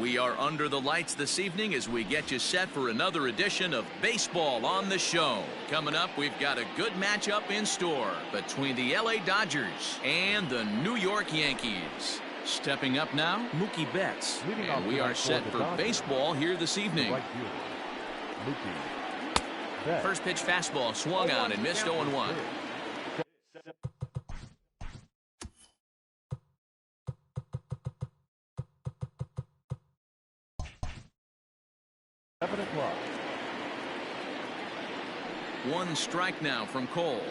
We are under the lights this evening as we get you set for another edition of Baseball on the Show. Coming up, we've got a good matchup in store between the LA Dodgers and the New York Yankees. Stepping up now, Mookie Betts. And we are set for baseball here this evening. First pitch fastball swung on and missed 0-1. 7 o'clock. 1 strike now from Cole.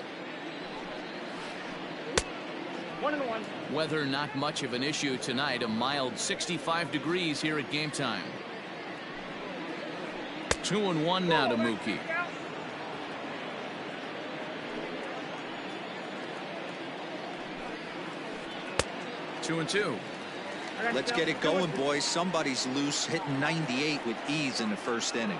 1-1. Weather not much of an issue tonight. A mild 65 degrees here at game time. 2-1 now to Mookie. Two and two. Let's get it going, boys. Somebody's loose, hitting 98 with ease in the first inning.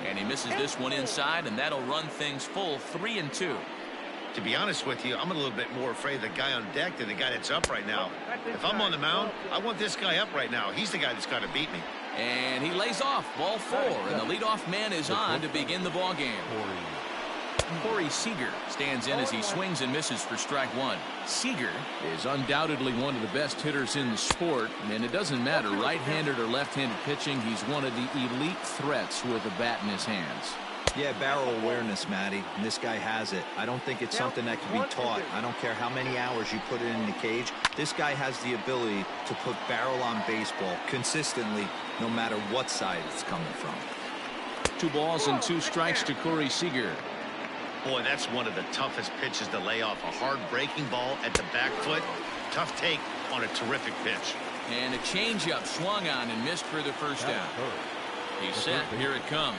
And he misses this one inside, and that'll run things full 3-2. To be honest with you, I'm a little bit more afraid of the guy on deck than the guy that's up right now. If I'm on the mound, I want this guy up right now. He's the guy that's got to beat me. And he lays off ball 4, and the leadoff man is on to begin the ball game. Corey Seager stands in as he swings and misses for strike 1. Seager is undoubtedly one of the best hitters in the sport, and it doesn't matter right-handed or left-handed pitching. He's one of the elite threats with a bat in his hands. Yeah, barrel awareness, Matty, and this guy has it. I don't think it's something that can be taught. I don't care how many hours you put it in the cage. This guy has the ability to put barrel on baseball consistently, no matter what side it's coming from. 2 balls and 2 strikes to Corey Seager. Boy, that's one of the toughest pitches to lay off. A hard breaking ball at the back foot. Tough take on a terrific pitch. And a changeup swung on and missed for the first out. He's set. Here it comes.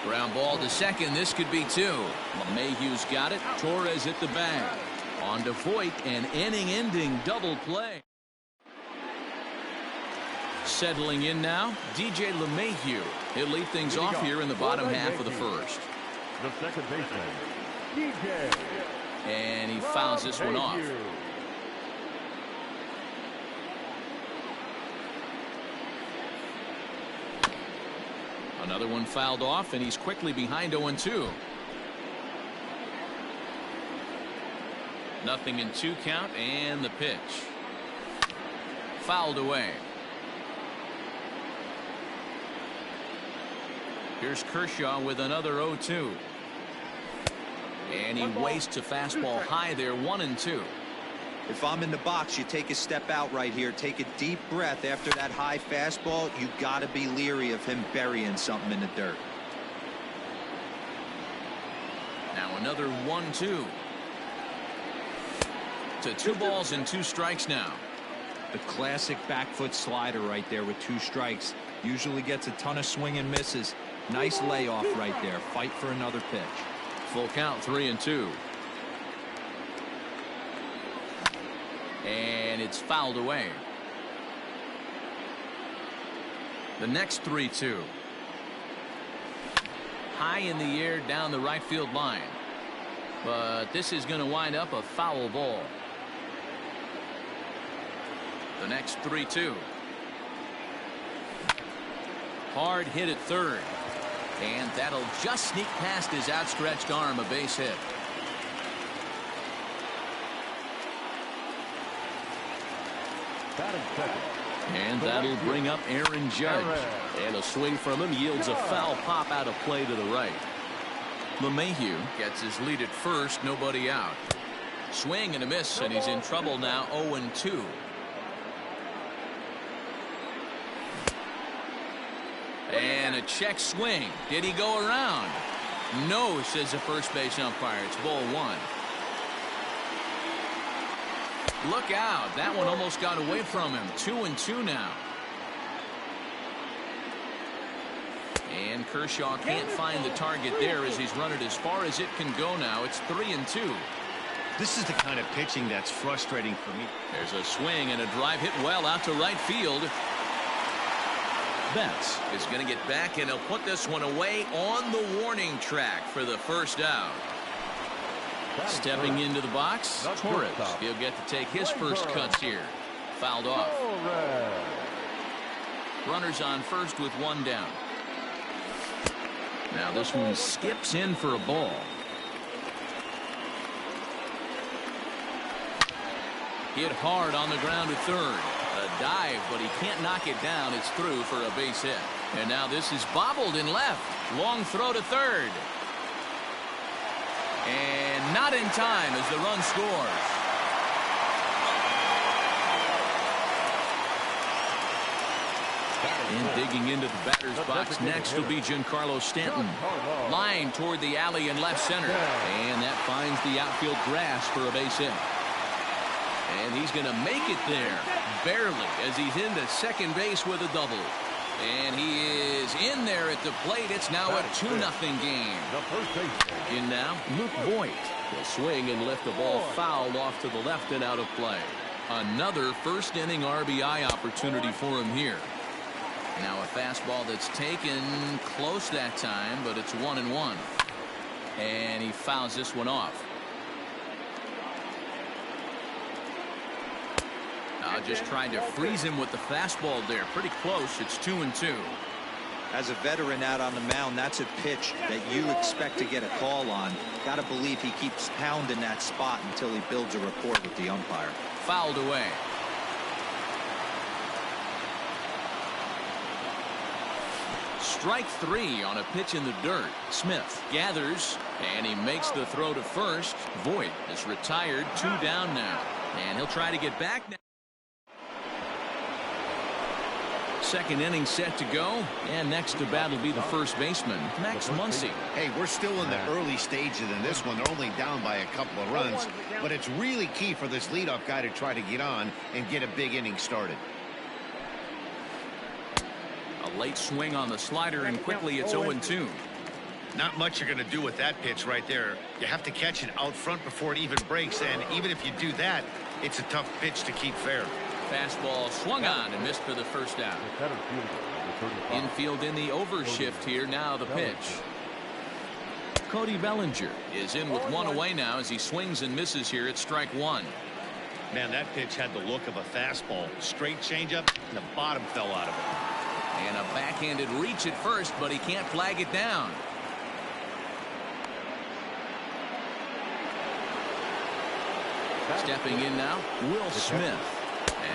Ground ball to second. This could be 2. LeMahieu's got it. Torres at the bag. On to Voit, an inning-ending double play. Settling in now, DJ LeMahieu. He'll lead things off here in the bottom half of the first. The second baseman, DJ. And he fouls this one off. Another one fouled off, and he's quickly behind 0-2. Nothing in 2 count, and the pitch. Fouled away. Here's Kershaw with another 0-2. And he wastes a fastball high there, 1-2. If I'm in the box, you take a step out right here. Take a deep breath after that high fastball. You got to be leery of him burying something in the dirt. Now another 1-2. To 2 balls and 2 strikes now. The classic back foot slider right there with 2 strikes. Usually gets a ton of swing and misses. Nice layoff right there. Fight for another pitch. Full count, 3-2. And it's fouled away. The next 3-2. High in the air down the right field line. But this is going to wind up a foul ball. The next 3-2. Hard hit at third. And that'll just sneak past his outstretched arm, a base hit. And that'll bring up Aaron Judge. And a swing from him yields a foul pop out of play to the right. LeMahieu gets his lead at first, nobody out. Swing and a miss, and he's in trouble now, 0-2. And a check swing. Did he go around? No, says the first base umpire. It's ball 1. Look out. That one almost got away from him. 2-2 now. And Kershaw can't find the target there as he's run it as far as it can go now. It's 3-2. This is the kind of pitching that's frustrating for me. There's a swing and a drive hit well out to right field. Betts is going to get back, and he'll put this one away on the warning track for the first out. Stepping into the box, Torres. He'll get to take his first cuts here. Fouled off. Runners on first with one down. Now this one skips in for a ball. Hit hard on the ground to third. A dive, but he can't knock it down. It's through for a base hit. And now this is bobbled in left. Long throw to third. And not in time as the run scores. And digging into the batter's box next will be Giancarlo Stanton. Line toward the alley in left center. And that finds the outfield grass for a base hit. And he's going to make it there, barely, as he's into second base with a double. And he is in there at the plate. It's now a 2-0 game. In now, Luke Voigt will swing and lift the ball foul off to the left and out of play. Another first inning RBI opportunity for him here. Now a fastball that's taken close that time, but it's 1-1. And he fouls this one off. Just tried to freeze him with the fastball there. Pretty close. It's 2-2. As a veteran out on the mound, that's a pitch that you expect to get a call on. Got to believe he keeps pounding that spot until he builds a rapport with the umpire. Fouled away. Strike 3 on a pitch in the dirt. Smith gathers, and he makes the throw to first. Voigt is retired. 2 down now. And he'll try to get back now. Second inning set to go, and next to bat will be the first baseman, Max Muncy. Hey, we're still in the early stages in this one. They're only down by a couple of runs, but it's really key for this leadoff guy to try to get on and get a big inning started. A late swing on the slider, and quickly it's 0-2. Not much you're going to do with that pitch right there. You have to catch it out front before it even breaks, and even if you do that, it's a tough pitch to keep fair. Fastball swung on and missed for the first out. Infield in the overshift here. Now the pitch. Cody Bellinger is in with one away now as he swings and misses here at strike 1. Man, that pitch had the look of a fastball. Straight changeup, and the bottom fell out of it. And a backhanded reach at first, but he can't flag it down. Stepping in now, Will Smith.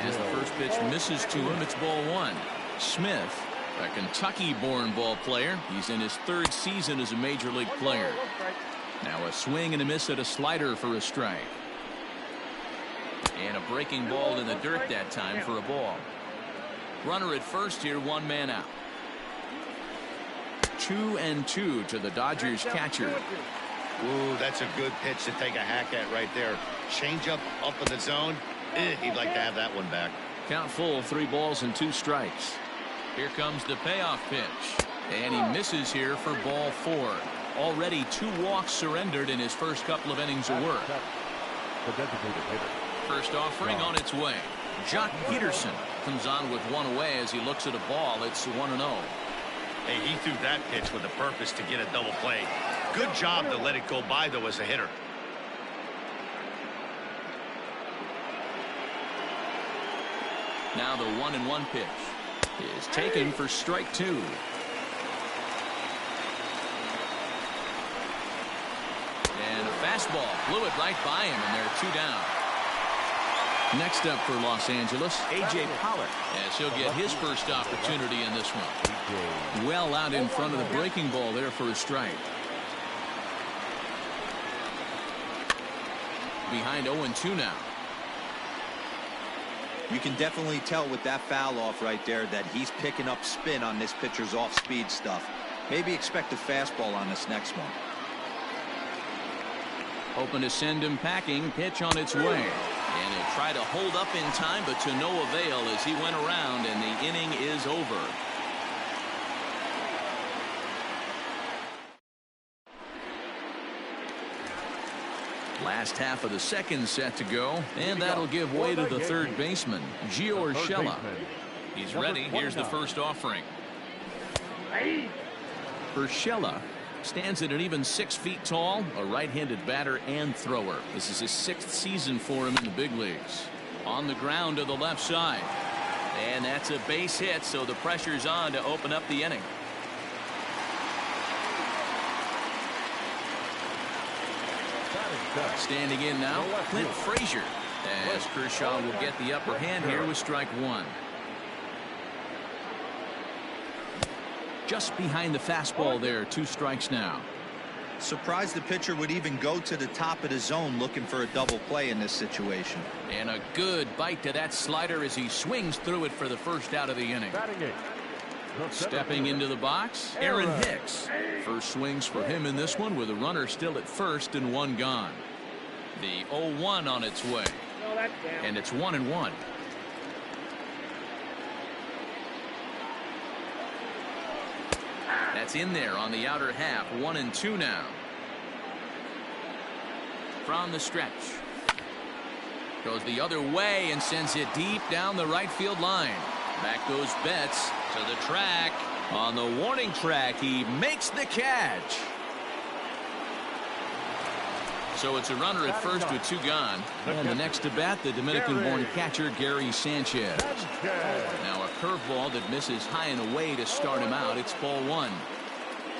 As the first pitch misses to him, it's ball 1. Smith, a Kentucky-born ball player. He's in his 3rd season as a major league player. Now a swing and a miss at a slider for a strike. And a breaking ball in the dirt that time for a ball. Runner at first here, 1 man out. 2-2 to the Dodgers catcher. Ooh, that's a good pitch to take a hack at right there. Changeup up in the zone. He'd like to have that one back. Count full, 3 balls and 2 strikes. Here comes the payoff pitch. And he misses here for ball 4. Already 2 walks surrendered in his first couple of innings of work. First offering on its way. Jock Peterson comes on with 1 away as he looks at a ball. It's 1-0. Hey, he threw that pitch with a purpose to get a double play. Good job to let it go by, though, as a hitter. Now the 1-1 pitch is taken for strike 2. And a fastball blew it right by him, and they're 2 down. Next up for Los Angeles, A.J. Pollock, as he'll get his first opportunity in this one. Well out in front of the breaking ball there for a strike. Behind 0-2 now. You can definitely tell with that foul off right there that he's picking up spin on this pitcher's off-speed stuff. Maybe expect a fastball on this next one. Hoping to send him packing. Pitch on its way. And he'll try to hold up in time, but to no avail as he went around, and the inning is over. Last half of the second set to go, and that'll give way to the third baseman, Gio Urshela. He's ready. Here's the first offering. Urshela stands at an even 6 feet tall, a right-handed batter and thrower. This is his 6th season for him in the big leagues. On the ground to the left side. And that's a base hit, so the pressure's on to open up the inning. Standing in now, Clint Frazier, as Kershaw will get the upper hand here with strike one. Just behind the fastball there, 2 strikes now. Surprised the pitcher would even go to the top of the zone looking for a double play in this situation. And a good bite to that slider as he swings through it for the first out of the inning. Stepping into the box, Aaron Hicks. First swings for him in this one with a runner still at first and 1 gone. The 0-1 on its way. And it's 1-1. That's in there on the outer half. 1-2 now. From the stretch. Goes the other way and sends it deep down the right field line. Back goes Betts to the track. On the warning track, he makes the catch. So it's a runner at first with 2 gone. And the next to bat, the Dominican-born catcher, Gary Sanchez. Now a curveball that misses high and away to start him out. It's ball 1.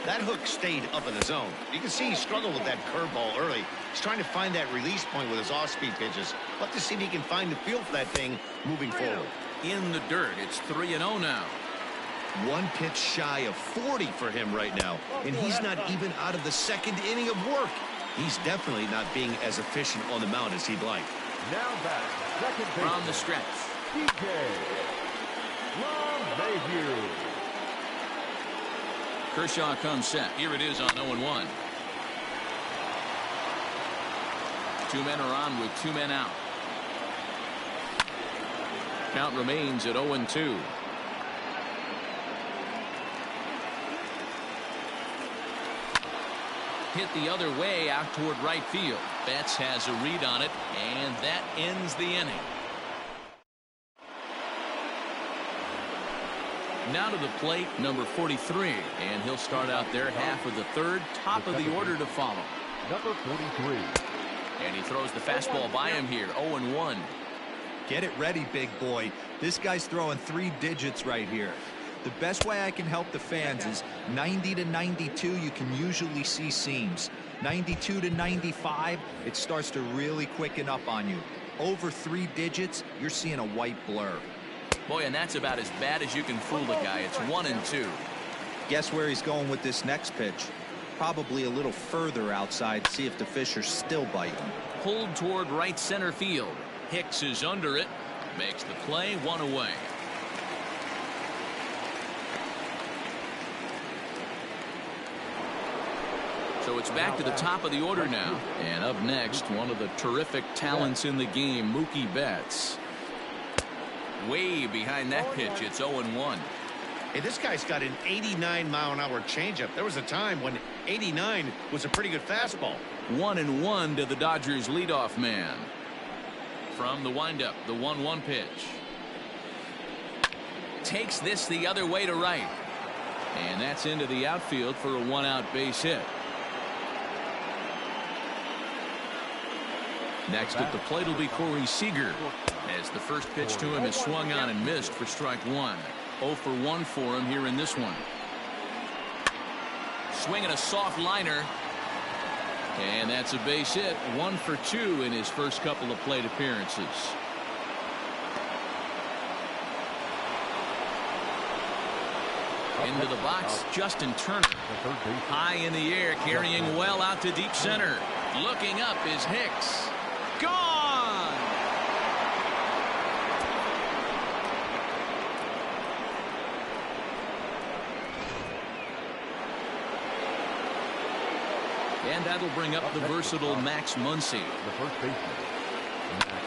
That hook stayed up in the zone. You can see he struggled with that curveball early. He's trying to find that release point with his off-speed pitches. Let's see if he can find the feel for that thing moving forward. In the dirt, it's 3-0 now. 1 pitch shy of 40 for him right now. And he's not even out of the 2nd inning of work. He's definitely not being as efficient on the mound as he'd like. Now back, second base. From the stretch. DJ LeMahieu. Kershaw comes set. Here it is on 0-1. 2 men are on with 2 men out. Count remains at 0-2. Hit the other way out toward right field. Betts has a read on it, and that ends the inning. Now to the plate, number 43, and he'll start out there half of the 3rd, top of the order to follow. Number 43. And he throws the fastball by him here, 0-1. Get it ready, big boy. This guy's throwing 3 digits right here. The best way I can help the fans is 90 to 92, you can usually see seams. 92 to 95, it starts to really quicken up on you. Over 3 digits, you're seeing a white blur. Boy, and that's about as bad as you can fool the guy. It's 1-2. Guess where he's going with this next pitch? Probably a little further outside, see if the fish are still biting. Pulled toward right center field. Hicks is under it. Makes the play, 1 away. So it's back to the top of the order now. And up next, one of the terrific talents in the game, Mookie Betts. Way behind that pitch, it's 0-1. Hey, this guy's got an 89-mile-an-hour changeup. There was a time when 89 was a pretty good fastball. 1-1 to the Dodgers leadoff man. From the windup, the 1-1 pitch. Takes this the other way to right. And that's into the outfield for a 1-out base hit. Next at the plate will be Corey Seager, as the first pitch to him is swung on and missed for strike 1. 0 for 1 for him here in this one. Swinging a soft liner. And that's a base hit. 1 for 2 in his first couple of plate appearances. Into the box, Justin Turner. High in the air, carrying well out to deep center. Looking up is Hicks. Gone! And that'll bring up the versatile Max Muncy. The first baseman, Max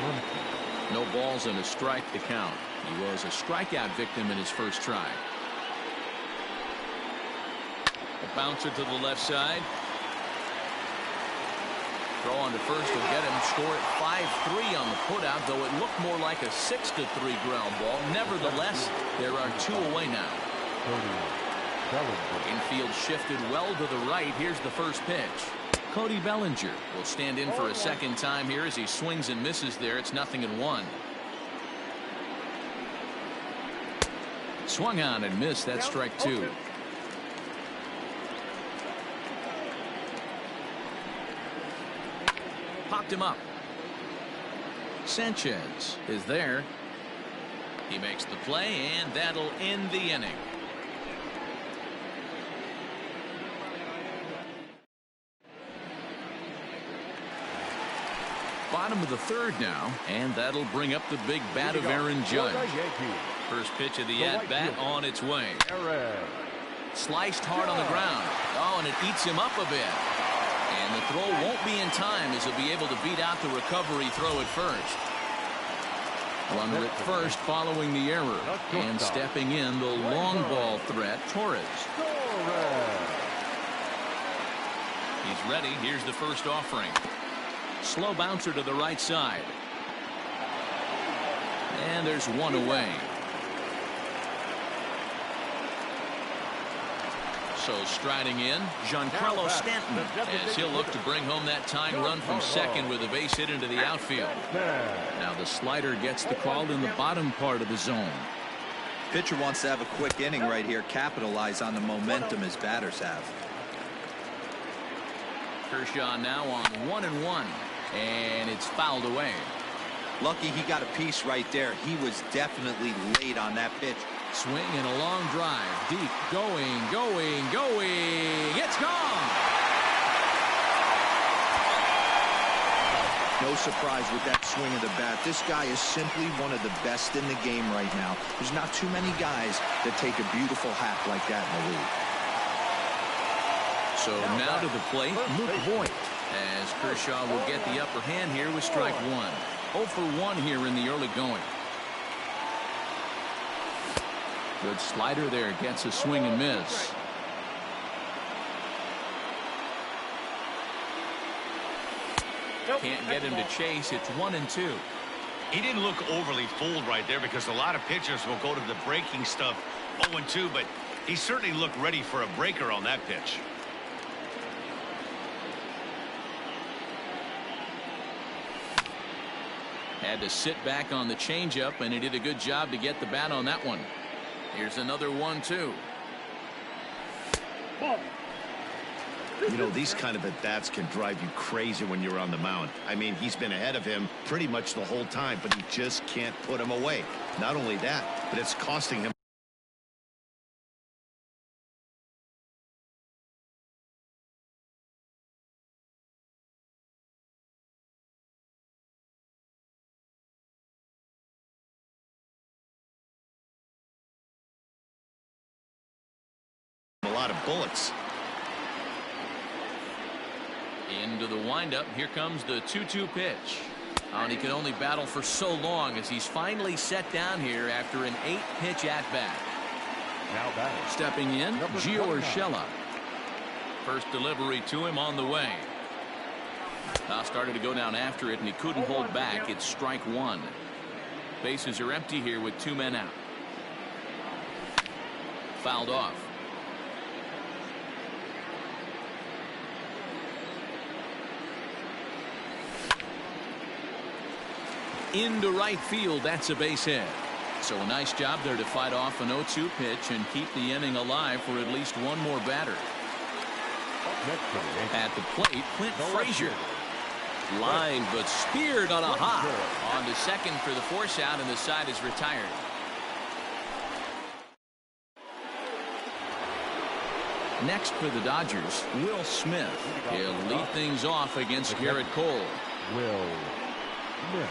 Muncy. No balls and a strike to count. He was a strikeout victim in his first try. A bouncer to the left side. Throw on to first will get him. Score at 5-3 on the putout, though it looked more like a 6-3 ground ball. Nevertheless, there are 2 away now. Infield shifted well to the right. Here's the first pitch. Cody Bellinger will stand in for a second time here as he swings and misses there. It's 0-1. Swung on and missed. That's strike 2. Popped him up. Sanchez is there. He makes the play, and that'll end the inning. Bottom of the third now, and that'll bring up the big bat of Aaron Judge. First pitch of the at-bat on its way. Sliced hard on the ground. Oh, and it eats him up a bit. And the throw won't be in time as he'll be able to beat out the recovery throw at first. Runner at first following the error. And stepping in the long ball threat, Torres. He's ready. Here's the first offering. Slow bouncer to the right side. And there's one away. So striding in, Giancarlo Stanton, as he'll look to bring home that tying run from second with a base hit into the outfield. Now the slider gets the call in the bottom part of the zone. Pitcher wants to have a quick inning right here, capitalize on the momentum his batters have. Kershaw now on 1-1, and it's fouled away. Lucky he got a piece right there. He was definitely late on that pitch. Swing and a long drive. Deep. Going. It's gone. No surprise with that swing of the bat. This guy is simply one of the best in the game right now. There's not too many guys that take a beautiful hack like that in the league. So now to the plate, Luke Voigt, as Kershaw will get the upper hand here with strike 1. 0 for 1 here in the early going. Good slider there, gets a swing and miss. Can't get him to chase. It's 1-2. He didn't look overly fooled right there because a lot of pitchers will go to the breaking stuff 0-2, but he certainly looked ready for a breaker on that pitch. Had to sit back on the changeup, and he did a good job to get the bat on that one. Here's another 1-2. You know, these kind of at-bats can drive you crazy when you're on the mound. I mean, he's been ahead of him pretty much the whole time, but he just can't put him away. Not only that, but it's costing him a lot of bullets. Into the windup. Here comes the 2-2 pitch. And he can only battle for so long as he's finally set down here after an 8-pitch at-bat. Now batting. Stepping in, Gio Urshela. First delivery to him on the way. Now started to go down after it, and he couldn't hold back. It's strike 1. Bases are empty here with 2 men out. Fouled off. Into right field. That's a base hit. So a nice job there to fight off an 0-2 pitch and keep the inning alive for at least one more batter. At the plate, Clint Frazier. Line but speared on a hop. On to second for the force out, and the side is retired. Next for the Dodgers, Will Smith. He'll lead things off against Garrett Cole. Will Smith.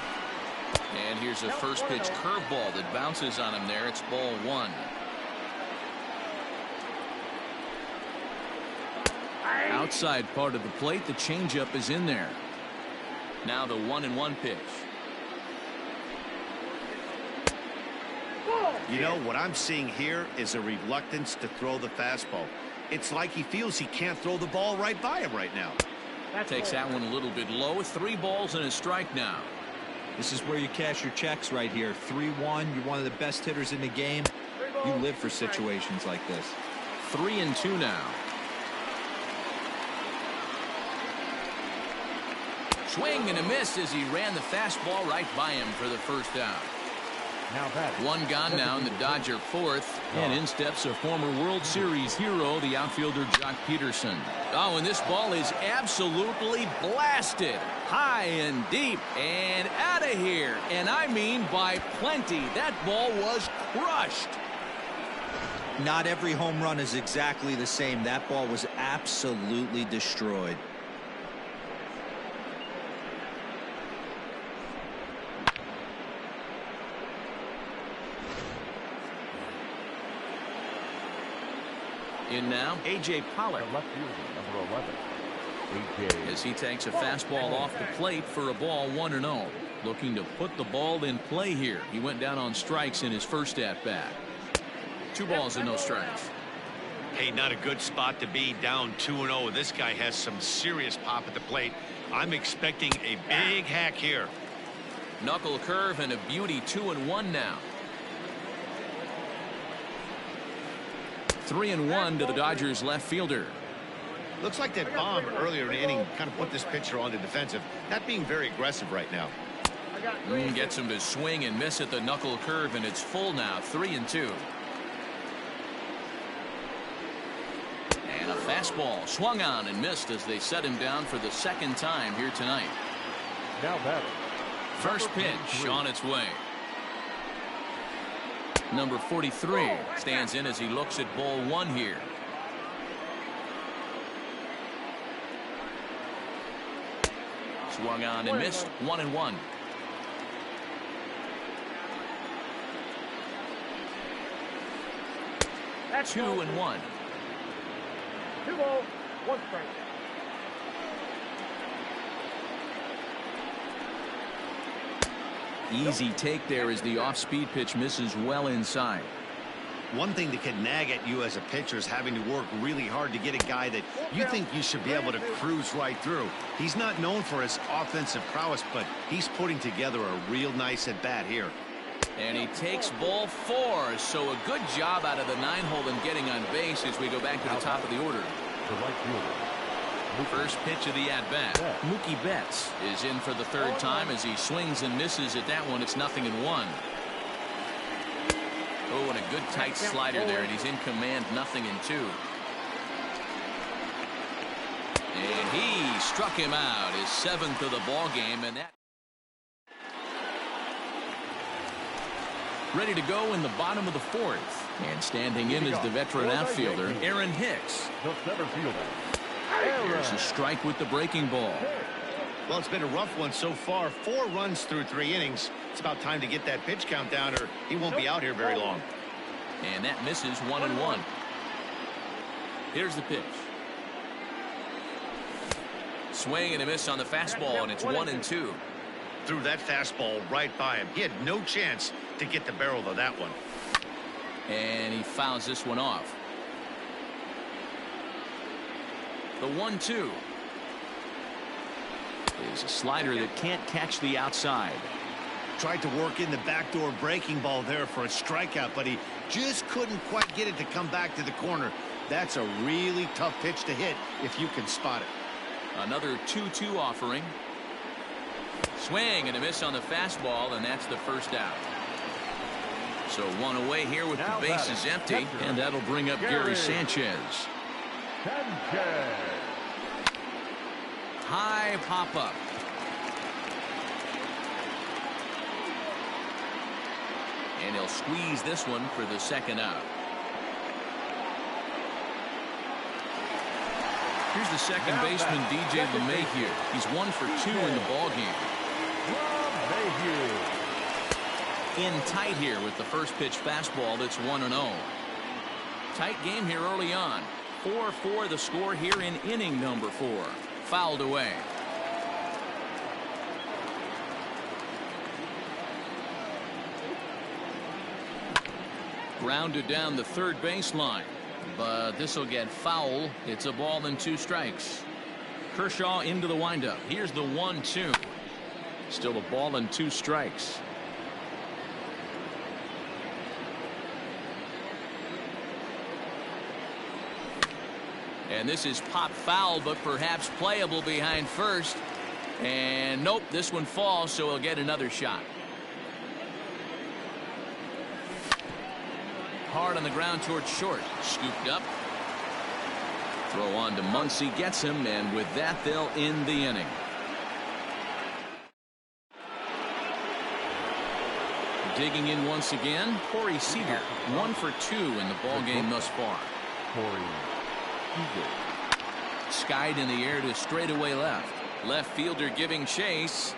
And here's a first pitch curveball that bounces on him there. It's ball 1. Outside part of the plate, the changeup is in there. Now the 1-1 pitch. You know, what I'm seeing here is a reluctance to throw the fastball. It's like he feels he can't throw the ball right by him right now. Takes that one a little bit low. 3 balls and a strike now. This is where you cash your checks right here. 3-1. You're one of the best hitters in the game. You live for situations like this. 3-2 now. Swing and a miss as he ran the fastball right by him for the first out. Now batting. One gone now in the Dodger fourth. And in steps a former World Series hero, the outfielder Jock Peterson. Oh, and this ball is absolutely blasted. High and deep and out of here. And I mean by plenty. That ball was crushed. Not every home run is exactly the same. That ball was absolutely destroyed. In now, A.J. Pollard. The left fielder, number 11. A.J. As he takes a fastball off the plate for a ball 1-0. Looking to put the ball in play here. He went down on strikes in his first at-bat. 2 balls and no strikes. Hey, not a good spot to be, down 2-0. This guy has some serious pop at the plate. I'm expecting a big hack here. Knuckle curve and a beauty. 2-1 now. 3-1 to the Dodgers left fielder. Looks like that bomb earlier in the inning kind of put this pitcher on the defensive. Not being very aggressive right now. Gets him to swing and miss at the knuckle curve, and it's full now. 3-2. And a fastball swung on and missed as they set him down for the second time here tonight. Now batting. First pitch on its way. Number 43 stands in as he looks at ball 1 here. Swung on and missed. 1-1. That's 2-1. 2 balls, 1 strike. Easy take there as the off-speed pitch misses well inside. One thing that can nag at you as a pitcher is having to work really hard to get a guy that you think you should be able to cruise right through. He's not known for his offensive prowess, but he's putting together a real nice at-bat here. And he takes ball 4, so a good job out of the 9-hole in getting on base as we go back to the top of the order. The right fielder. First pitch of the at-bat. Mookie Betts is in for the 3rd time as he swings and misses at that one. It's 0-1. Oh, and a good tight slider there, and he's in command. 0-2. And he struck him out, his 7th of the ball game, and that ready to go in the bottom of the 4th. And standing in is the veteran outfielder, Aaron Hicks. The center fielder. There's a strike with the breaking ball. Well, it's been a rough one so far. 4 runs through 3 innings. It's about time to get that pitch count down, or he won't be out here very long. And that misses. 1-1. Here's the pitch. Swing and a miss on the fastball, and it's 1-2. Threw that fastball right by him. He had no chance to get the barrel of that one. And he fouls this one off. The 1-2 is a slider that can't catch the outside. Tried to work in the backdoor breaking ball there for a strikeout, but he just couldn't quite get it to come back to the corner. That's a really tough pitch to hit if you can spot it. Another 2-2 offering. Swing and a miss on the fastball, and that's the first out. So 1 away here with the bases empty, and that'll bring up Gary Sanchez. High pop-up. And he'll squeeze this one for the second out. Here's the second baseman, DJ LeMahieu. He's 1 for 2 in the ballgame. In tight here with the first pitch fastball. That's 1-0. Tight game here early on. 4-4 the score here in inning number 4. Fouled away. Grounded down the third baseline, but this will get foul. It's a ball and 2 strikes. Kershaw into the windup. Here's the 1-2. Still a ball and 2 strikes. And this is pop foul, but perhaps playable behind first. And nope, this one falls, so he'll get another shot. Hard on the ground towards short. Scooped up. Throw on to Muncy, gets him, and with that, they'll end the inning. Digging in once again, Corey Seager, 1 for 2 in the ball game thus far. Corey Seager. Skied in the air to straightaway left. Left fielder giving chase.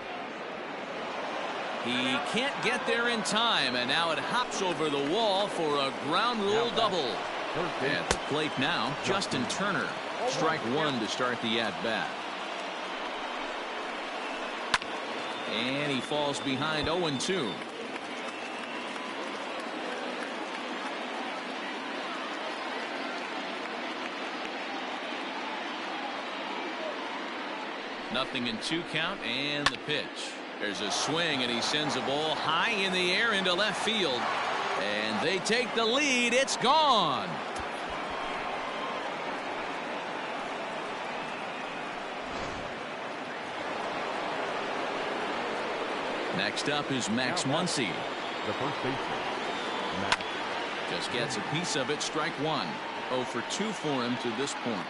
He can't get there in time, and now it hops over the wall for a ground rule double. At the plate now, Justin Turner. Strike one to start the at-bat. And he falls behind 0-2. Nothing in 2 count, and the pitch. There's a swing, and he sends a ball high in the air into left field. And they take the lead. It's gone. Next up is Max Muncy. The first baseman, Max. Just gets a piece of it. Strike one. 0 for 2 for him to this point.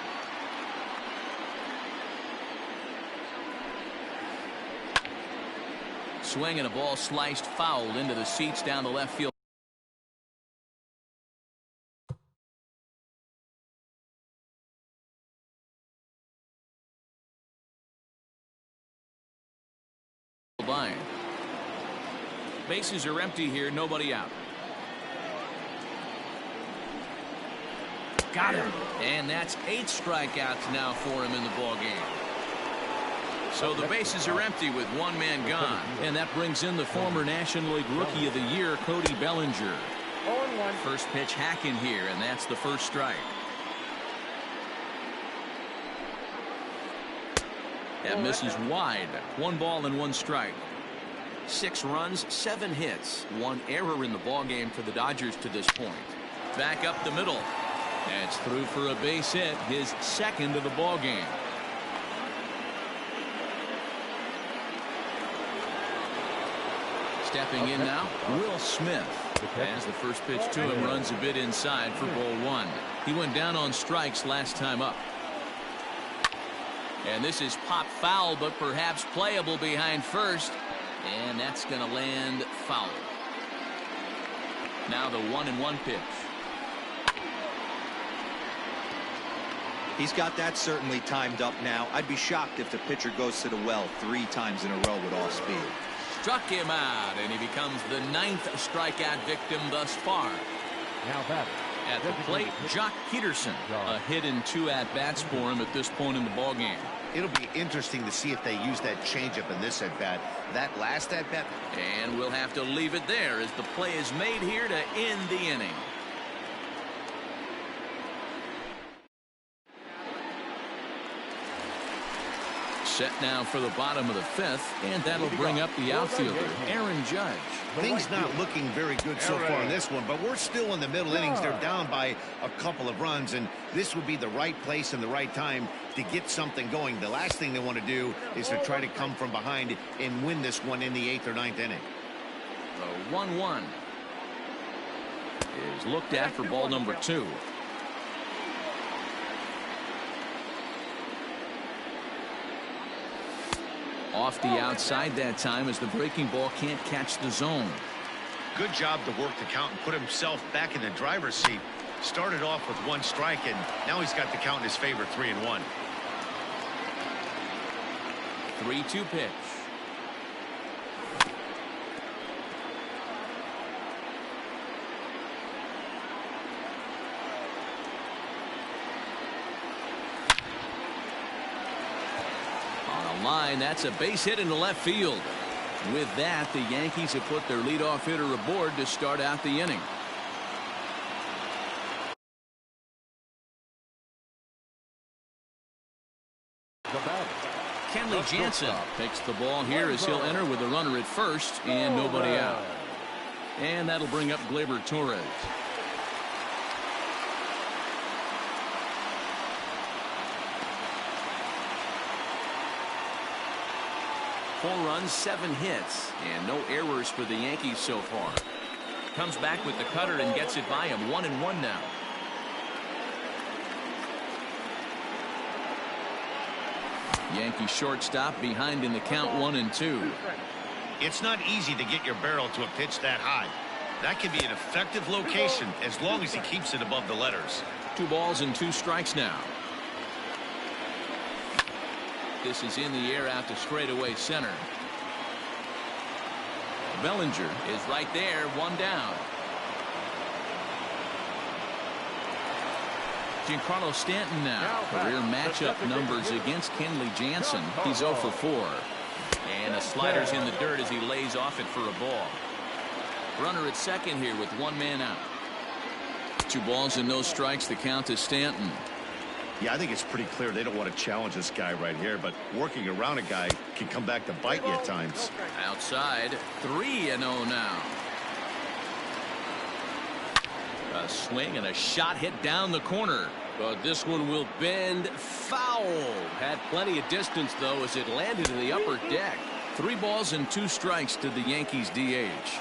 Swing and a ball sliced fouled into the seats down the left field. Line. Bases are empty here, nobody out. Got him. And that's 8 strikeouts now for him in the ball game. So the bases are empty with 1 man gone. And that brings in the former National League Rookie of the Year, Cody Bellinger. 0-1. First pitch hack in here, and that's the first strike. That misses wide. 1 ball and 1 strike. 6 runs, 7 hits. 1 error in the ball game for the Dodgers to this point. Back up the middle. That's through for a base hit, his 2nd of the ball game. Stepping in now, Will Smith. As the first pitch to him runs a bit inside for ball 1. He went down on strikes last time up. And this is pop foul, but perhaps playable behind first. And that's going to land foul. Now the 1-1 pitch. He's got that certainly timed up now. I'd be shocked if the pitcher goes to the well 3 times in a row with off speed. Struck him out, and he becomes the 9th strikeout victim thus far. Now batting. At the plate, Jock Peterson. A hit in 2 at-bats for him at this point in the ballgame. It'll be interesting to see if they use that changeup in this at-bat. That last at-bat. And we'll have to leave it there as the play is made here to end the inning. Set now for the bottom of the 5th, and that'll bring up the outfielder, Aaron Judge. Things not looking very good so far in this one, but we're still in the middle innings. They're down by a couple of runs, and this would be the right place and the right time to get something going. The last thing they want to do is to try to come from behind and win this one in the 8th or 9th inning. The 1-1 is looked at for ball number 2. Off the outside that time as the breaking ball can't catch the zone. Good job to work the count and put himself back in the driver's seat. Started off with 1 strike, and now he's got the count in his favor, 3-1. 3-2 pitch. Line, that's a base hit into left field. With that, the Yankees have put their leadoff hitter aboard to start out the inning. Kenley Jansen takes the ball here as he'll enter with a runner at first and nobody out. And that'll bring up Gleyber Torres. 4 runs, 7 hits, and no errors for the Yankees so far. Comes back with the cutter and gets it by him. 1-1 now. Yankee shortstop behind in the count, 1-2. It's not easy to get your barrel to a pitch that high. That can be an effective location as long as he keeps it above the letters. 2 balls and 2 strikes now. This is in the air out to straightaway center. Bellinger is right there, 1 down. Giancarlo Stanton now. Career matchup numbers against Kenley Jansen. He's 0 for 4. And the slider's in the dirt as he lays off it for a ball. Runner at second here with 1 man out. 2 balls and no strikes. The count to Stanton. Yeah, I think it's pretty clear they don't want to challenge this guy right here, but working around a guy can come back to bite you at times. Outside, 3-0 now. A swing and a shot hit down the corner. But this one will bend foul. Had plenty of distance, though, as it landed in the upper deck. 3 balls and 2 strikes to the Yankees DH.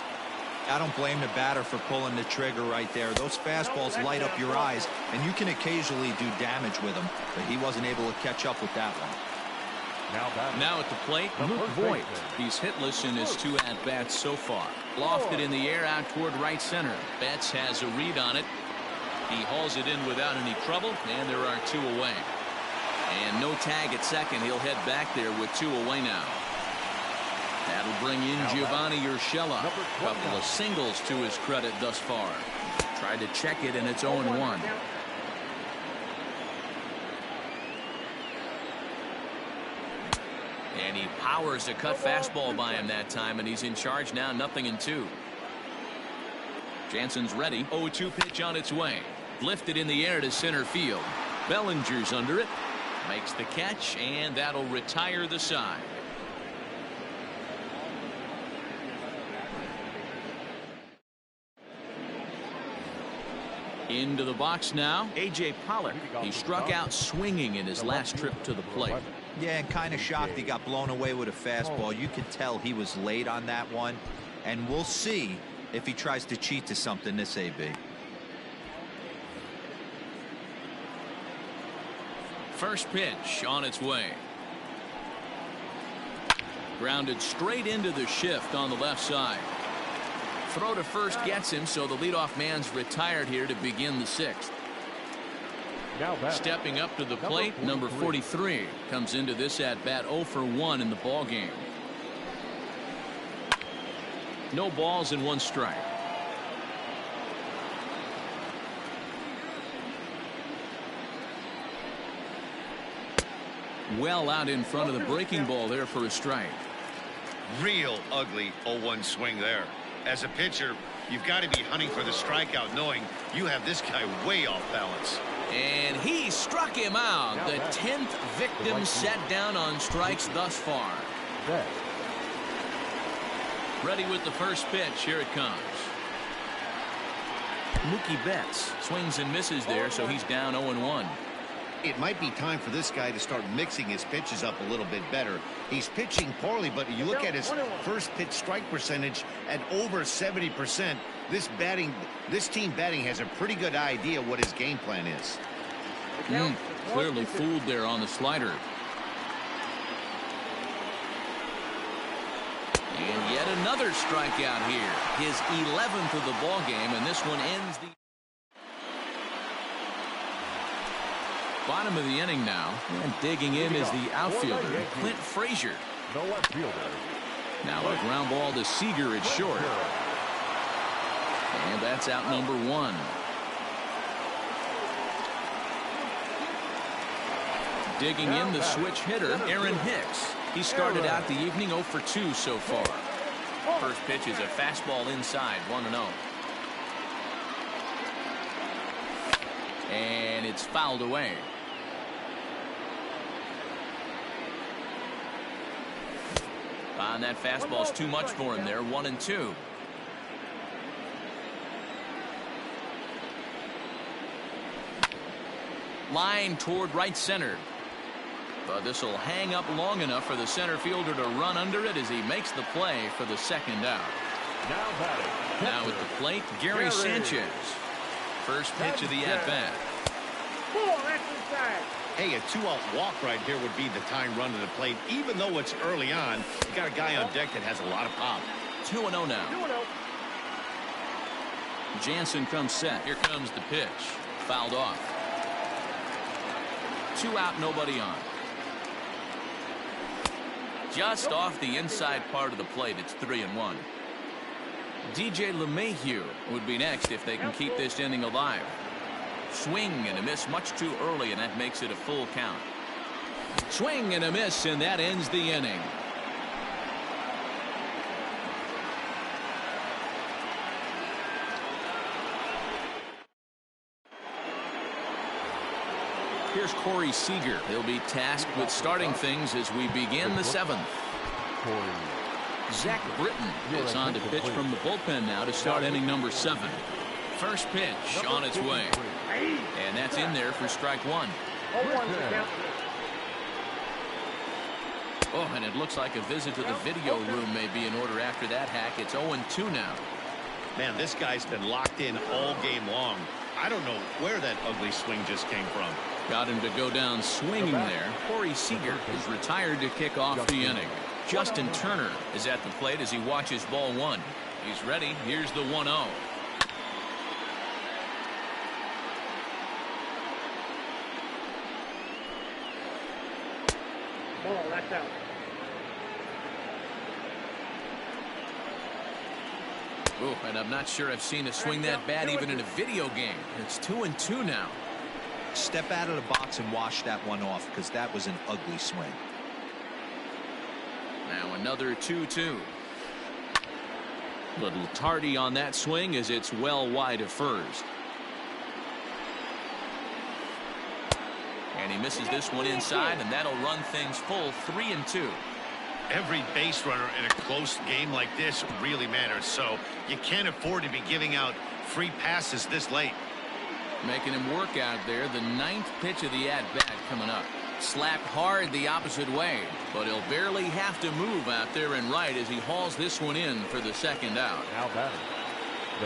I don't blame the batter for pulling the trigger right there. Those fastballs light up your eyes, and you can occasionally do damage with them, but he wasn't able to catch up with that one. Now at the plate, Luke Voigt. He's hitless in his 2 at-bats so far. Lofted in the air out toward right center. Betts has a read on it. He hauls it in without any trouble, and there are 2 away. And no tag at second. He'll head back there with 2 away now. That'll bring in Giovanni Urshela. Couple of singles to his credit thus far. Tried to check it, and it's 0-1. And he powers a cut fastball by him that time, and he's in charge now, 0-2. Jansen's ready. 0-2 pitch on its way. Lifted in the air to center field. Bellinger's under it. Makes the catch, and that'll retire the side. Into the box now, A.J. Pollock. He struck out swinging in his last trip to the plate. Yeah, and kind of shocked he got blown away with a fastball. You could tell he was late on that one, and we'll see if he tries to cheat to something this AB. First pitch on its way. Grounded straight into the shift on the left side. Throw to first gets him, so the leadoff man's retired here to begin the 6th. Stepping up to the plate, number 43 comes into this at bat 0 for 1 in the ball game. No balls and 1 strike. Well out in front of the breaking ball there for a strike. Real ugly 0-1 swing there. As a pitcher, you've got to be hunting for the strikeout, knowing you have this guy way off balance. And he struck him out. The 10th victim set down on strikes thus far. Ready with the first pitch. Here it comes. Mookie Betts swings and misses there, so he's down 0-1. It might be time for this guy to start mixing his pitches up a little bit better. He's pitching poorly, but you look at his first pitch strike percentage at over 70%. This team batting has a pretty good idea what his game plan is. Clearly fooled there on the slider. And yet another strikeout here. His 11th of the ball game, and this one ends the bottom of the inning now. And digging in is the outfielder, Clint Frazier. Now a ground ball to Seager at short. And that's out number 1. Digging in the switch hitter, Aaron Hicks. He started out the evening 0 for 2 so far. First pitch is a fastball inside, 1-0. And it's fouled away. And that fastball's too much for him there, 1-2. Line toward right center. But this will hang up long enough for the center fielder to run under it as he makes the play for the second out. Now at the plate, Gary Sanchez. First pitch of the at-bat. Ball, that's inside. Hey, a 2-out walk right here would be the time run to the plate. Even though it's early on, you got a guy on deck that has a lot of pop. 2-0 now. 2-0. Jansen comes set. Here comes the pitch. Fouled off. 2 out, nobody on. Just off the inside part of the plate, it's 3-1. DJ LeMahieu would be next if they can keep this inning alive. Swing and a miss much too early, and that makes it a full count. Swing and a miss, and that ends the inning. Here's Corey Seager. He'll be tasked with starting things as we begin the 7th. Zach Britton is on to pitch from the bullpen now to start inning number 7. First pitch on its way. And that's in there for strike 1. Oh, and it looks like a visit to the video room may be in order after that hack. It's 0-2 now. Man, this guy's been locked in all game long. I don't know where that ugly swing just came from. Got him to go down swinging there. Corey Seager is retired to kick off the inning. Justin Turner is at the plate as he watches ball 1. He's ready. Here's the 1-0. Ball, that's out. Oh, and I'm not sure I've seen a swing that bad even in a video game. It's 2-2 now. Step out of the box and wash that one off, because that was an ugly swing. Now another 2-2. Little tardy on that swing as it's well wide of first. And he misses this one inside, and that'll run things full 3-2. Every base runner in a close game like this really matters, so you can't afford to be giving out free passes this late. Making him work out there. The 9th pitch of the at-bat coming up. Slapped hard the opposite way, but he'll barely have to move out there and right as he hauls this one in for the second out.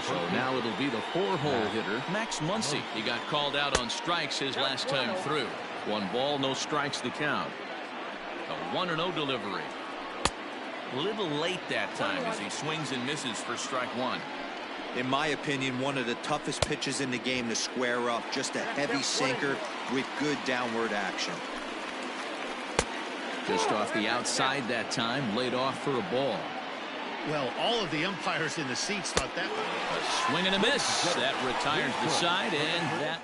So now it'll be the 4-hole hitter, Max Muncy. He got called out on strikes his last time through. 1 ball, no strikes to count. A 1-0 delivery. A little late that time as he swings and misses for strike 1. In my opinion, one of the toughest pitches in the game to square up. Just a heavy sinker with good downward action. Just off the outside that time, laid off for a ball. Well, all of the umpires in the seats thought that one. A swing and a miss. That retires the side, and that.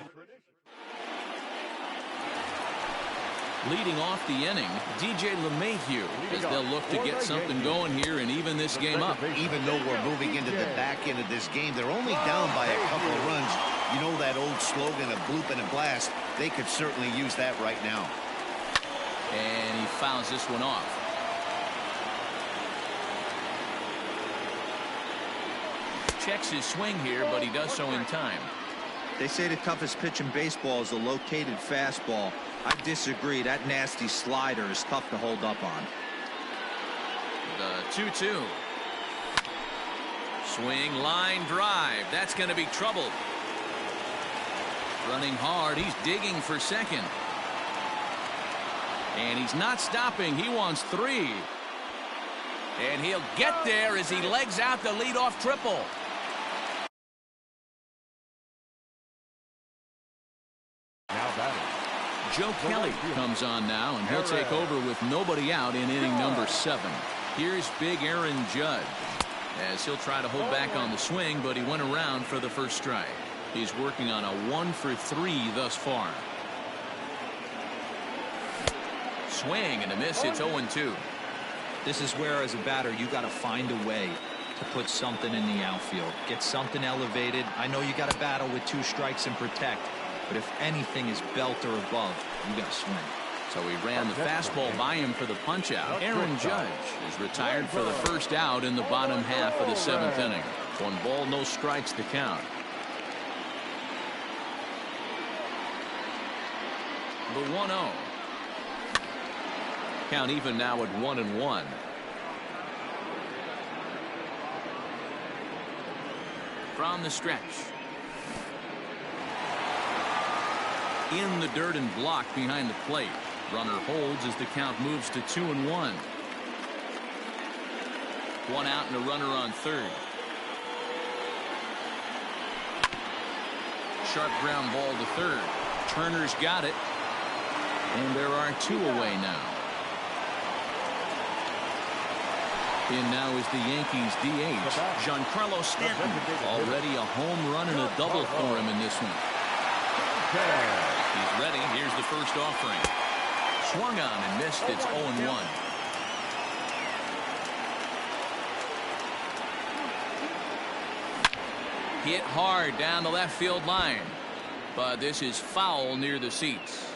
Leading off the inning, DJ LeMahieu, as they'll look to get something going here and even this game up. Even though we're moving into the back end of this game, they're only down by a couple of runs. You know that old slogan of bloop and a blast? They could certainly use that right now. And he fouls this one off. Checks his swing here, but he does so in time. They say the toughest pitch in baseball is a located fastball. I disagree. That nasty slider is tough to hold up on. The 2-2. Swing, line, drive. That's going to be trouble. Running hard. He's digging for second. And he's not stopping. He wants 3. And he'll get there as he legs out the leadoff triple. Joe Kelly comes on now, and he'll take over with nobody out in inning number 7. Here's big Aaron Judge, as he'll try to hold back on the swing, but he went around for the first strike. He's working on a 1-for-3 thus far. Swing and a miss. It's 0-2. This is where, as a batter, you got to find a way to put something in the outfield. Get something elevated. I know you got to battle with 2 strikes and protect. But if anything is belt or above, you got to swing. So he ran the fastball by him for the punch-out. Aaron Judge is retired for the first out in the bottom half of the 7th inning. 1 ball, no strikes to count. The 1-0. Count even now at 1-1. From the stretch. In the dirt and blocked behind the plate. Runner holds as the count moves to 2-1. One out and a runner on third. Sharp ground ball to third. Turner's got it. And there are two away now. In now is the Yankees DH, Giancarlo Stanton. Already a home run and a double for him in this one. He's ready. Here's the first offering. Swung on and missed. It's 0-1. Hit hard down the left field line. But this is foul near the seats.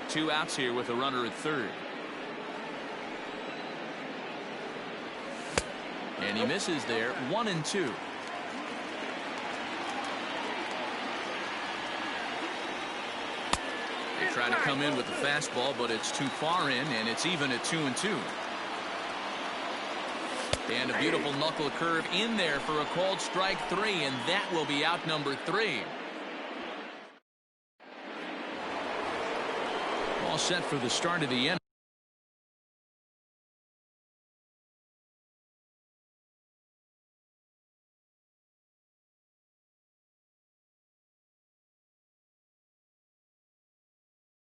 Two outs here with a runner at third. And he misses there. 1-2. They try to come in with the fastball, but it's too far in, and it's even at 2-2. And a beautiful knuckle curve in there for a called strike 3, and that will be out number 3. All set for the start of the end.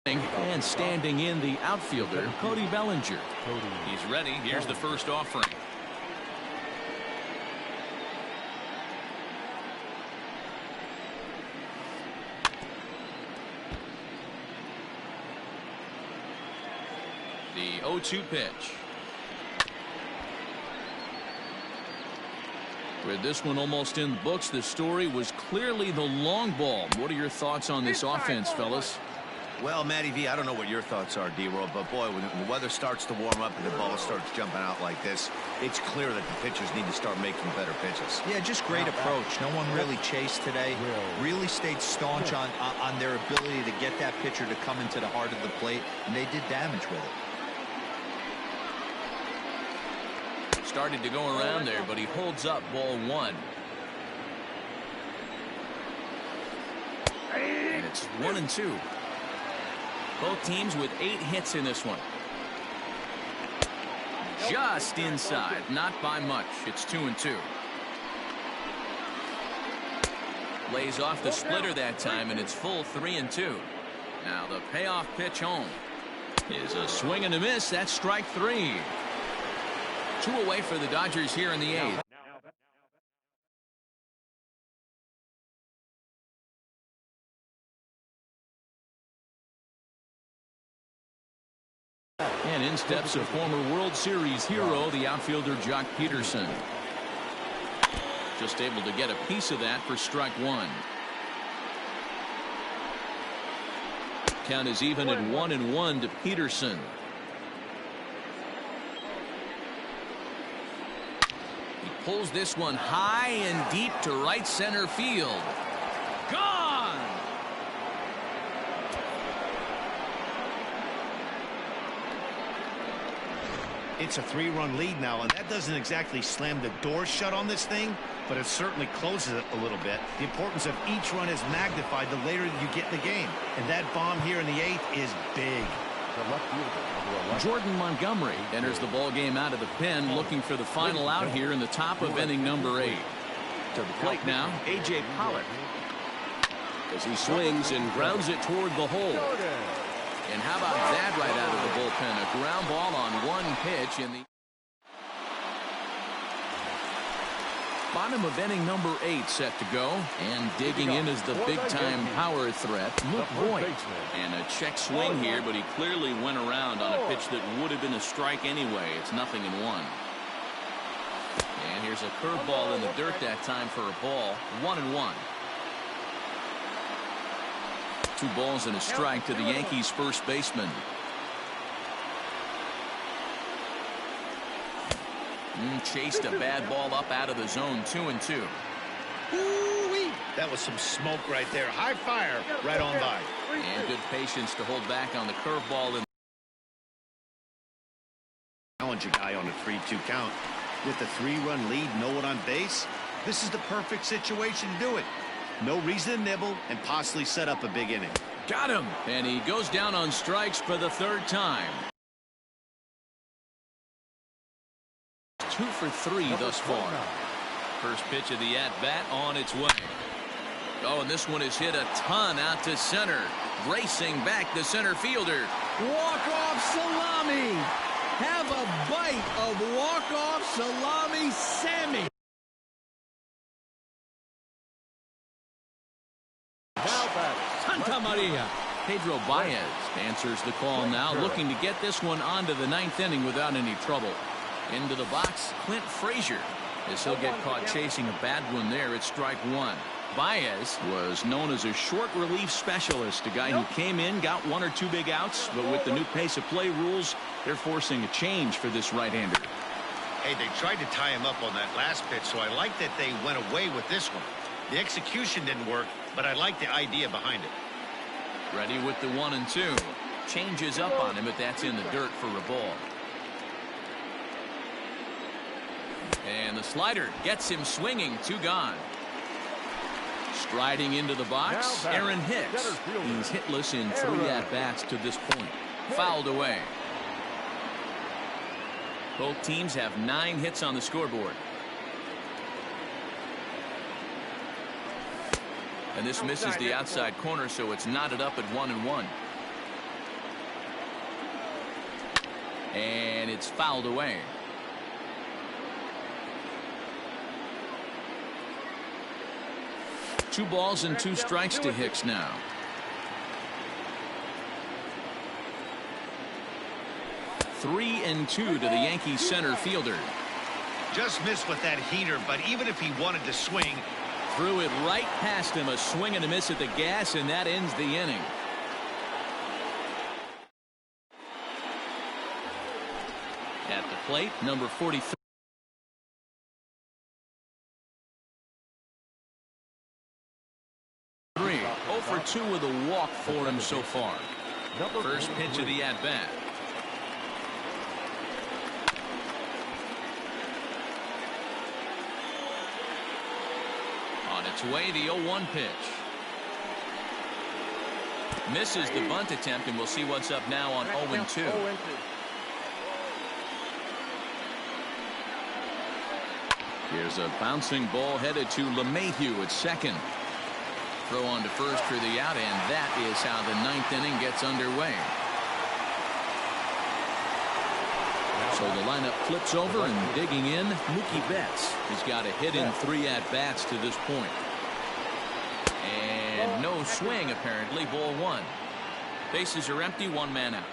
And standing in the outfielder, Cody Bellinger. He's ready. Here's the first offering. The 0-2 pitch. With this one almost in the books, the story was clearly the long ball. What are your thoughts on this offense, fellas? Well, Matty V, I don't know what your thoughts are, D-Roll, but boy, when the weather starts to warm up and the ball starts jumping out like this, it's clear that the pitchers need to start making better pitches. Yeah, just great approach. No one really chased today. Really stayed staunch on their ability to get that pitcher to come into the heart of the plate, and they did damage with it. Started to go around there, but he holds up ball 1. And it's 1-2. Both teams with 8 hits in this one. Just inside, not by much. It's 2-2. Lays off the splitter that time, and it's full 3-2. Now the payoff pitch home is a swing and a miss. That's strike 3. 2 away for the Dodgers here in the 8th. And in steps a former World Series hero, the outfielder Jock Peterson. Just able to get a piece of that for strike 1. Count is even at 1-1 to Peterson. He pulls this one high and deep to right center field. Gone! It's a 3-run lead now, and that doesn't exactly slam the door shut on this thing, but it certainly closes it a little bit. The importance of each run is magnified the later you get in the game, and that bomb here in the 8th is big. Jordan Montgomery enters the ball game out of the pen, looking for the final out here in the top of inning number 8. To the plate now, A.J. Pollock, as he swings and grounds it toward the hole. And how about that right out of the bullpen? A ground ball on one pitch in the bottom of inning number 8 set to go. And digging in is the big-time power threat, Luke Voigt. And a check swing here, but he clearly went around on a pitch that would have been a strike anyway. It's 0-1. And here's a curveball in the dirt that time for a ball. 1-1. 2 balls and a strike to the Yankees first baseman. Chased a bad ball up out of the zone. 2-2. That was some smoke right there. High fire right on by. And good patience to hold back on the curveball in challenge a guy on a 3-2 count. With the 3-run lead, no one on base, this is the perfect situation to do it. No reason to nibble and possibly set up a big inning. Got him. And he goes down on strikes for the 3rd time. 2 for 3 thus far. First pitch of the at-bat on its way. Oh, and this one is hit a ton out to center. Racing back the center fielder. Walk-off salami. Have a bite of walk-off salami Sammy. Santa Maria. Pedro Baez answers the call now, looking to get this one onto the 9th inning without any trouble. Into the box, Clint Frazier, as he'll get caught chasing a bad one there at strike 1. Baez was known as a short relief specialist, a guy who came in, got 1 or 2 big outs, but with the new pace of play rules, they're forcing a change for this right-hander. Hey, they tried to tie him up on that last pitch, so I like that they went away with this one. The execution didn't work, but I like the idea behind it. Ready with the 1 and 2. Changes up on him, but that's in the dirt for a ball. And the slider gets him swinging. 2 gone. Striding into the box, Aaron Hicks. He's hitless in 3 at-bats to this point. Fouled away. Both teams have 9 hits on the scoreboard. And this misses the outside corner, so it's knotted up at 1 and 1. And it's fouled away. Two balls and 2 strikes to Hicks now. Three and 2 to the Yankees center fielder. Just missed with that heater, but even if he wanted to swing, threw it right past him. A swing and a miss at the gas, and that ends the inning. At the plate, number 43. For 2 with a walk for him so far. First pitch of the at-bat. On its way, the 0-1 pitch. Misses the bunt attempt, and we'll see what's up now on 0-2. Here's a bouncing ball headed to LeMahieu at second. Throw on to first for the out, and that is how the 9th inning gets underway. So the lineup flips over, and digging in, Mookie Betts. He's got a hit in 3 at-bats to this point. And no swing, apparently. Ball 1. Bases are empty, 1 man out.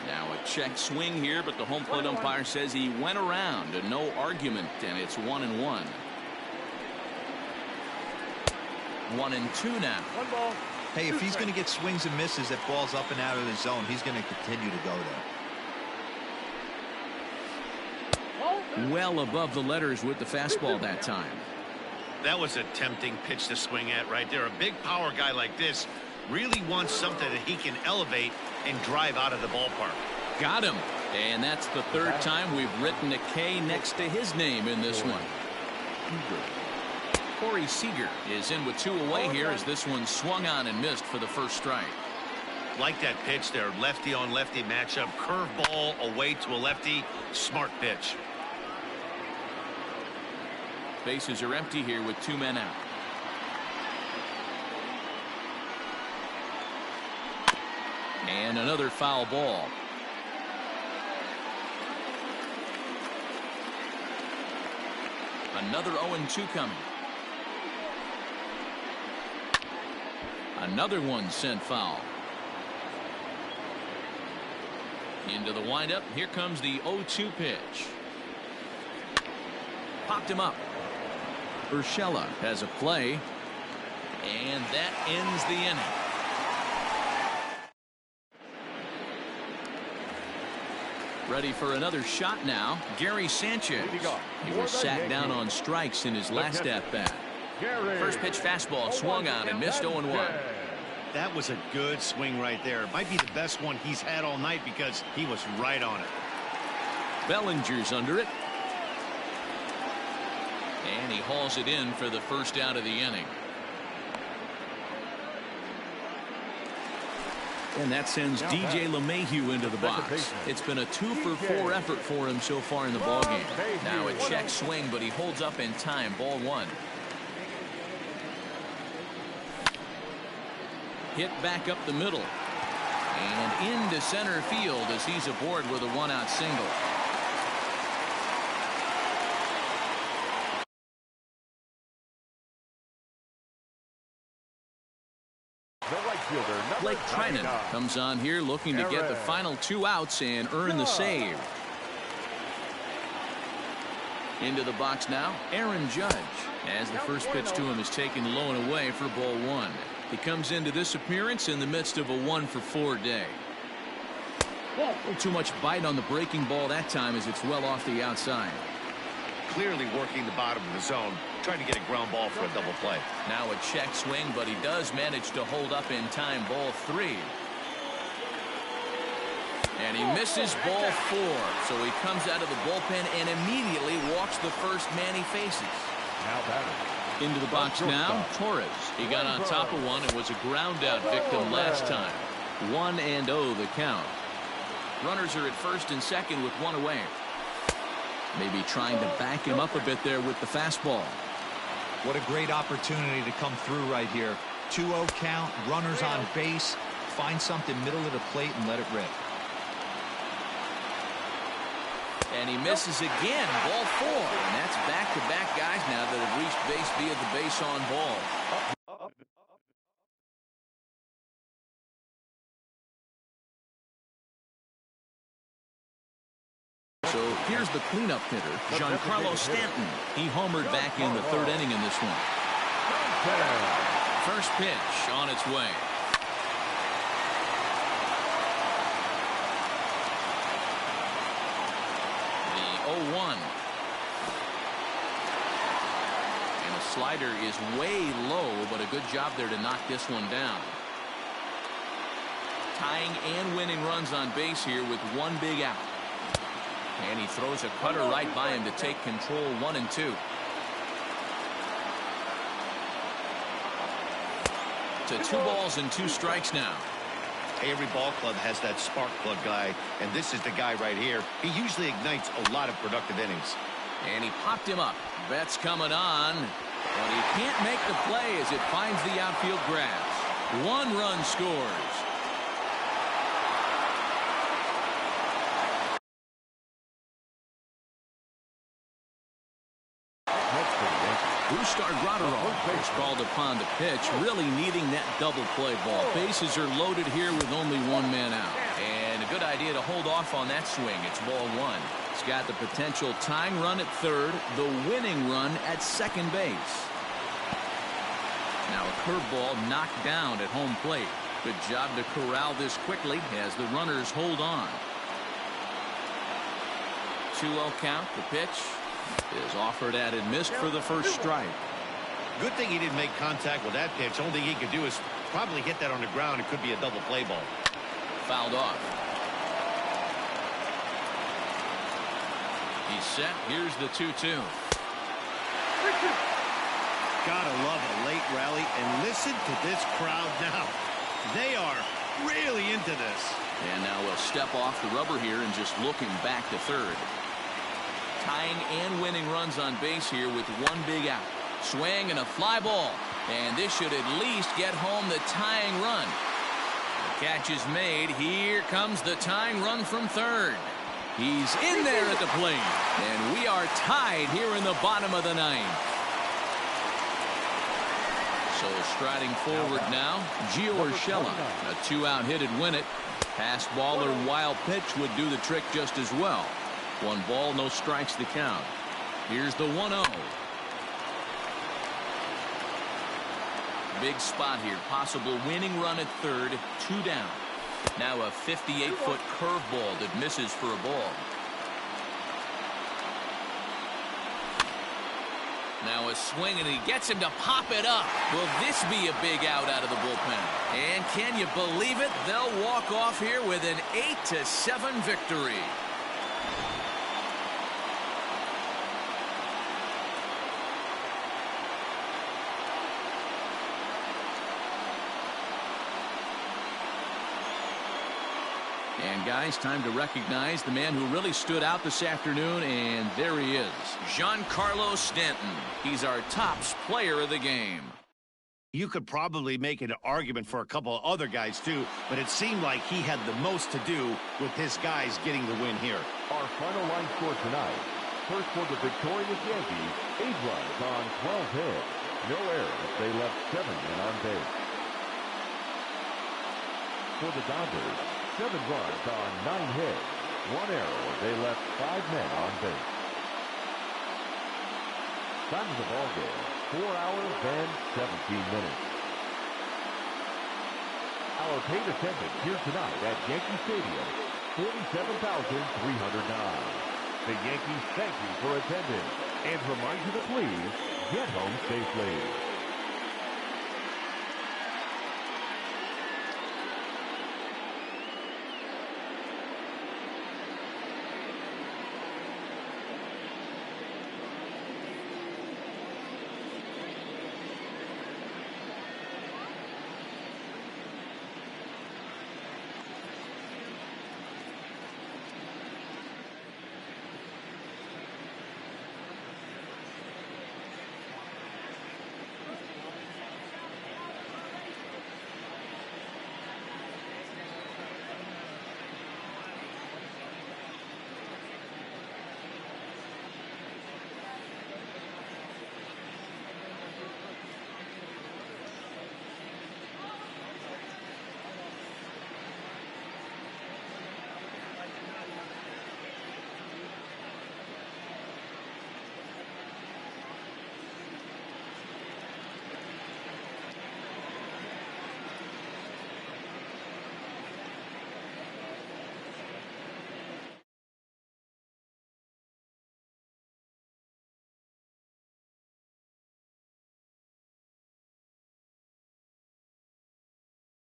Now a check swing here, but the home plate umpire says he went around, and no argument, and it's 1 and 1. 1 and 2 now. 1 ball. Hey, if he's going to get swings and misses at balls up and out of the zone, he's going to continue to go there. Well above the letters with the fastball that time. that was a tempting pitch to swing at right there. A big power guy like this really wants something that he can elevate and drive out of the ballpark. Got him. And that's the 3rd time we've written a K next to his name in this one. Corey Seager is in with 2 away here as this one swung on and missed for the first strike. Like that pitch there, lefty on lefty matchup, curveball away to a lefty, smart pitch. Bases are empty here with 2 men out. And another foul ball. Another 0-2 coming. Another one sent foul. Into the windup. Here comes the 0-2 pitch. Popped him up. Urshela has a play. And that ends the inning. Ready for another shot now. Gary Sanchez. He was sat down on strikes in his last at bat. First pitch fastball swung on and missed 0-1. That was a good swing right there. It might be the best one he's had all night because he was right on it. Bellinger's under it. And he hauls it in for the first out of the inning. And that sends DJ LeMahieu into the box. It's been a 2-for-4 effort for him so far in the ballgame. Now a check swing, but he holds up in time. Ball one. Hit back up the middle. And into center field as he's aboard with a one-out single. Blake Trinan comes on here looking to get the final 2 outs and earn the save. Into the box now, Aaron Judge, as the first pitch to him is taken low and away for ball one. He comes into this appearance in the midst of a 1-for-4 day. A little too much bite on the breaking ball that time as it's well off the outside. Clearly working the bottom of the zone, trying to get a ground ball for a double play. Now a check swing, but he does manage to hold up in time. Ball 3. And he misses ball 4. So he comes out of the bullpen and immediately walks the first man he faces. Now batting. Into the box now, Torres. He got on top of one and was a ground out victim last time. 1-0 the count. Runners are at first and second with one away. Maybe trying to back him up a bit there with the fastball. What a great opportunity to come through right here. 2-0 count, runners on base. Find something middle of the plate and let it rip. And he misses again. Ball 4. And that's back-to-back guys now that have reached base via the base on ball. So here's the cleanup hitter, Giancarlo Stanton. He homered back in the third inning in this one. First pitch on its way. The 0-1. And the slider is way low, but a good job there to knock this one down. Tying and winning runs on base here with one big out. And he throws a cutter right by him to take control. 1-2. To 2 balls and 2 strikes now. Every ball club has that spark plug guy, and this is the guy right here. He usually ignites a lot of productive innings. And he popped him up. Betts coming on, but he can't make the play as it finds the outfield grass. 1 run scores. Brustar Graterol is called upon to pitch, really needing that double play ball. Bases are loaded here with only 1 man out. And a good idea to hold off on that swing. It's ball 1. It's got the potential tying run at third, the winning run at second base. Now a curveball knocked down at home plate. Good job to corral this quickly as the runners hold on. 2-0 count. The pitch is offered at and missed for the first strike. Good thing he didn't make contact with that pitch. Only thing he could do is probably hit that on the ground. It could be a double play ball. Fouled off. He's set. Here's the 2-2. Gotta love a late rally, and listen to this crowd now. They are really into this. And now we'll step off the rubber here and just looking back to third. Tying and winning runs on base here with 1 big out. Swing and a fly ball. And this should at least get home the tying run. The catch is made. Here comes the tying run from third. He's in there at the plate. And we are tied here in the bottom of the 9th. So striding forward now, Gio Urshela. A 2-out hit'd win it. Pass ball or wild pitch would do the trick just as well. 1 ball, no strikes to count. Here's the 1-0. Big spot here. Possible winning run at third. 2 down. Now a 58-foot curveball that misses for a ball. Now a swing, and he gets him to pop it up. Will this be a big out of the bullpen? And can you believe it? They'll walk off here with an 8-7 victory. And guys, time to recognize the man who really stood out this afternoon, and there he is, Giancarlo Stanton. He's our tops player of the game. You could probably make an argument for a couple of other guys too, but it seemed like he had the most to do with his guys getting the win here. Our final line score tonight. First for the victorious Yankees, 8 runs on 12 hits. No errors. They left 7 men on base. For the Dodgers, 7 runs on 9 hits. 1 error. They left 5 men on base. Time of the ball game, 4 hours and 17 minutes. Our paid attendance here tonight at Yankee Stadium, 47,309. The Yankees thank you for attending and remind you to please get home safely.